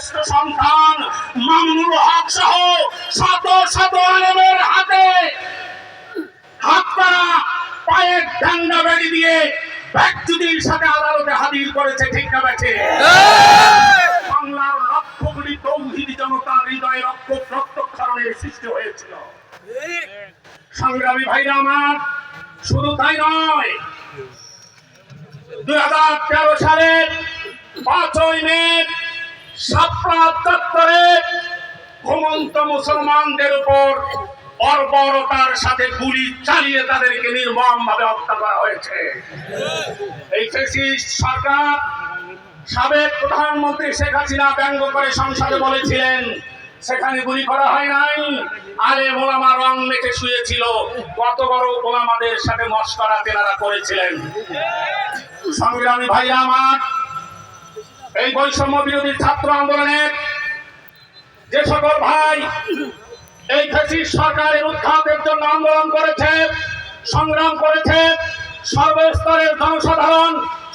শ্রেষ্ঠ সন্তান মামুনুল হক সহ শত শত আলেমের হাতে হাত পা পায়ের ডান্ডা বেড়ি দিয়ে ব্যক্তিদের সাথে আদালতে হাজির করেছে, ঠিক না বেঠে? বাংলার লক্ষ কোটি তৌহিদি জনতার হৃদয়ে রক্তক্ষরণের সৃষ্টি হয়েছিল। সংগ্রামী ভাইরা আমার, শুধু তাই নয়, 2013 সালের 5ই মে শাপলা চত্বরে ঘুমন্ত মুসলমানদের উপর বর্বরতার সাথে গুলি চালিয়ে তাদেরকে নির্মমভাবে হত্যা করা হয়েছে। এই ফ্যাসিস্ট সরকার, সাবেক প্রধানমন্ত্রী শেখ হাসিনা ব্যঙ্গ করে সংসদে বলেছিলেন সেখানে গুলি করা হয় নাই, আলেম ওলামা রং মেখে শুয়েছিল। কত বড় ওলামাদের সাথে মশকরা তেনারা করেছিলেন। সংগ্রামী ভাইরা আমার, এই বৈষম্য বিরোধী ছাত্র আন্দোলনের যে সকল ভাই এই ফ্যাসিস্ট সরকারের উৎখাতের জন্য আন্দোলন করেছে, সংগ্রাম করেছে, সর্বস্তরের জনসাধারণ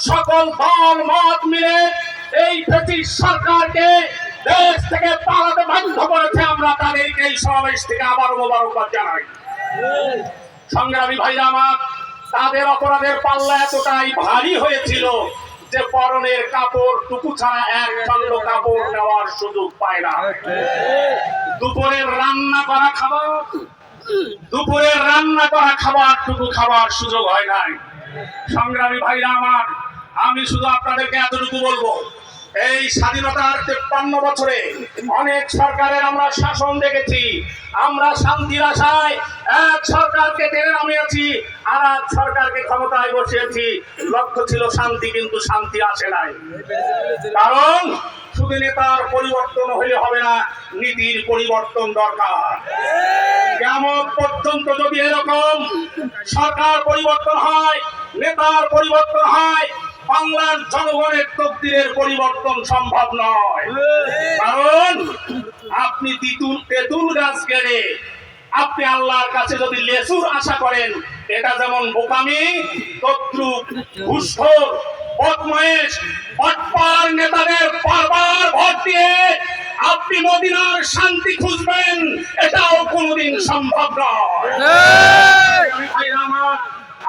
সকল দল মত মিলে এই ফ্যাসিস্ট সরকারকে দেশ থেকে পালাতে বাধ্য করেছে। আমরা তাদেরকে এই সমাবেশ থেকে আবার মোবারকবাদ জানাই। সংগ্রামী ভাইরা আমার, তাদের অপরাধের পাল্লা এতটাই ভারী হয়েছিল যে পরনের কাপড় টুকু ছাড়া এক খণ্ড কাপড় নেওয়ার সুযোগ পায় না। দুপুরের রান্না করা খাবারটুকু খাবার সুযোগ হয় নাই। সংগ্রামী ভাইরা আমার, আমি শুধু আপনাদেরকে এতটুকু বলবো, এই স্বাধীনতার 53 বছরে অনেক সরকারের আমরা শাসন দেখেছি। আমরা শান্তির আশায় এক সরকারকে টেনে নামিয়েছি, আর এক সরকারকে ক্ষমতায় বসিয়েছি। লক্ষ্য ছিল শান্তি, কিন্তু শান্তি আসে নাই। কারণ শুধু নেতার পরিবর্তন হলে হবে না, নীতির পরিবর্তন দরকার। কিয়ামত পর্যন্ত যদি এরকম সরকার পরিবর্তন হয়, নেতার পরিবর্তন হয়, বাংলার জনগণের তকদিরের পরিবর্তন সম্ভব নয়। কারণ আপনি তেঁতুল গাছ গেড়ে আপনি আল্লাহর কাছে যদি লেসুর আশা করেন, এটা যেমন বোকামি, তদ্রুপ ঘুষখোর, বদমাইশ, বাটপার নেতাদের বারবার ভোট দিয়ে আপনি মদিনার শান্তি খুঁজবেন, এটাও কোনোদিন সম্ভব নয়।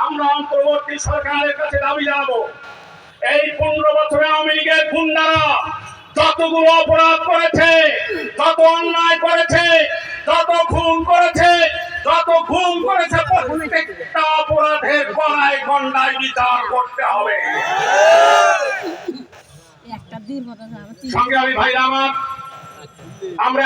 আমরা অন্তর্বর্তী সরকারের কাছে দাবি জানাবো, এই 15 বছরে আওয়ামী লীগের গুন্ডারা যতগুলো অপরাধ করেছে, যত অন্যায় করেছে, যত খুন করেছে, প্রত্যেকটা অপরাধের গলায় গন্ডায় বিচার করতে হবে। সংগ্রামী ভাইরা আমার, আমরা